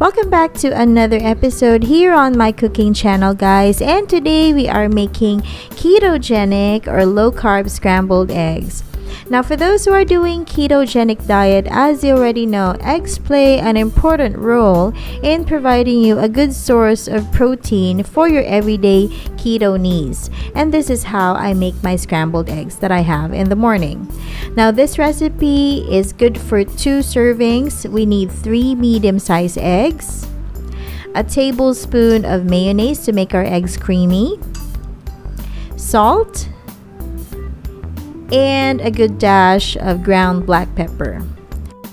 Welcome back to another episode here on my cooking channel, guys. And today we are making ketogenic or low carb scrambled eggs. Now, for those who are doing ketogenic diet, as you already know, eggs play an important role in providing you a good source of protein for your everyday keto needs. And this is how I make my scrambled eggs that I have in the morning. Now, this recipe is good for 2 servings. We need 3 medium-sized eggs, a tablespoon of mayonnaise to make our eggs creamy, salt, and a good dash of ground black pepper.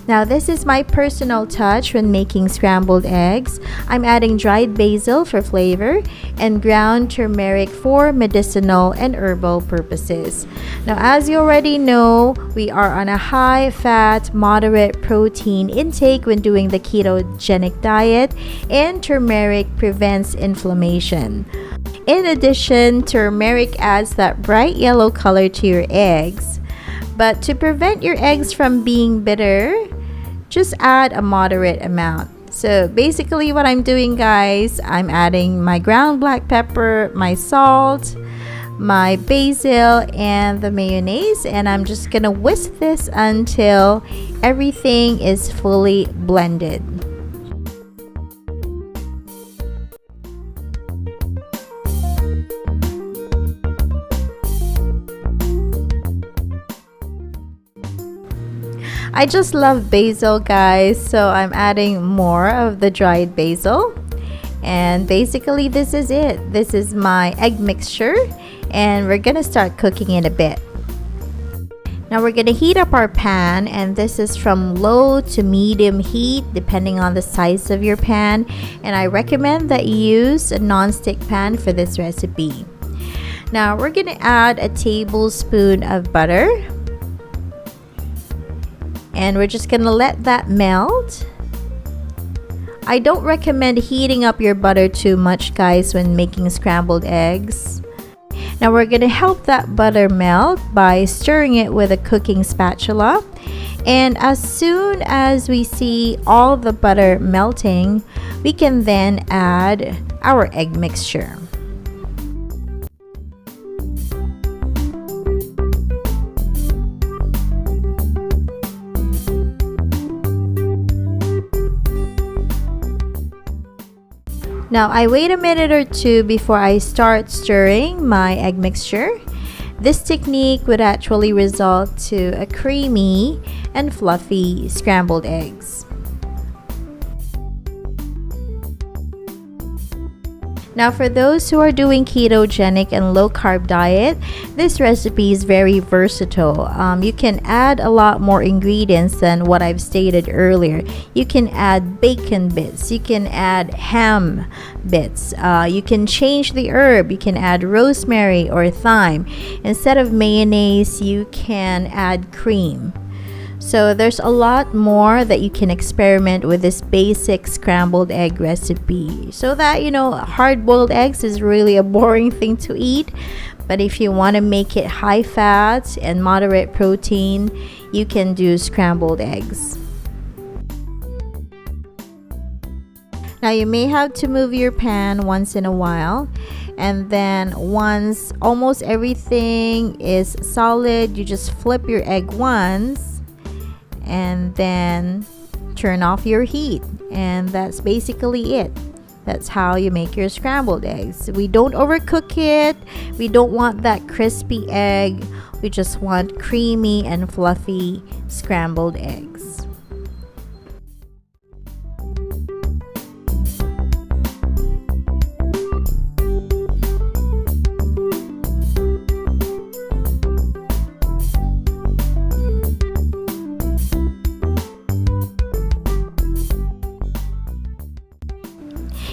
Now, this is my personal touch when making scrambled eggs. I'm adding dried basil for flavor and ground turmeric for medicinal and herbal purposes. Now, as you already know, we are on a high fat, moderate protein intake when doing the ketogenic diet, and turmeric prevents inflammation. In addition, turmeric adds that bright yellow color to your eggs. But to prevent your eggs from being bitter, just add a moderate amount. So basically what I'm doing, guys, I'm adding my ground black pepper, my salt, my basil, and the mayonnaise, and I'm just gonna whisk this until everything is fully blended. I just love basil, guys, so I'm adding more of the dried basil. And basically this is it. This is my egg mixture, and we're gonna start cooking it a bit. Now we're gonna heat up our pan, and this is from low to medium heat depending on the size of your pan, and I recommend that you use a non-stick pan for this recipe. Now we're gonna add a tablespoon of butter, and we're just gonna let that melt. I don't recommend heating up your butter too much, guys, when making scrambled eggs. Now we're gonna help that butter melt by stirring it with a cooking spatula, and as soon as we see all the butter melting, we can then add our egg mixture. Now, I wait a minute or 2 before I start stirring my egg mixture. This technique would actually result to a creamy and fluffy scrambled eggs. Now, for those who are doing ketogenic and low carb diet, this recipe is very versatile. You can add a lot more ingredients than what I've stated earlier. You can add bacon bits, you can add ham bits, you can change the herb, you can add rosemary or thyme. Instead of mayonnaise, you can add cream. So there's a lot more that you can experiment with this basic scrambled egg recipe, so that, you know, hard-boiled eggs is really a boring thing to eat. But if you want to make it high fat and moderate protein, you can do scrambled eggs. Now you may have to move your pan once in a while, and then once almost everything is solid, you just flip your egg once and then turn off your heat, and that's basically it. That's how you make your scrambled eggs. We don't overcook it. We don't want that crispy egg. We just want creamy and fluffy scrambled eggs.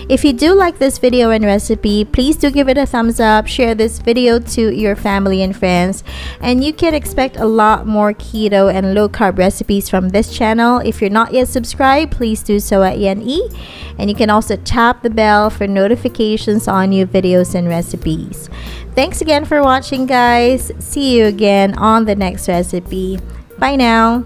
If you do like this video and recipe, please do give it a thumbs up, share this video to your family and friends, and you can expect a lot more keto and low carb recipes from this channel. If you're not yet subscribed, please do so at ENE, and you can also tap the bell for notifications on new videos and recipes. Thanks again for watching, guys. See you again on the next recipe. Bye now.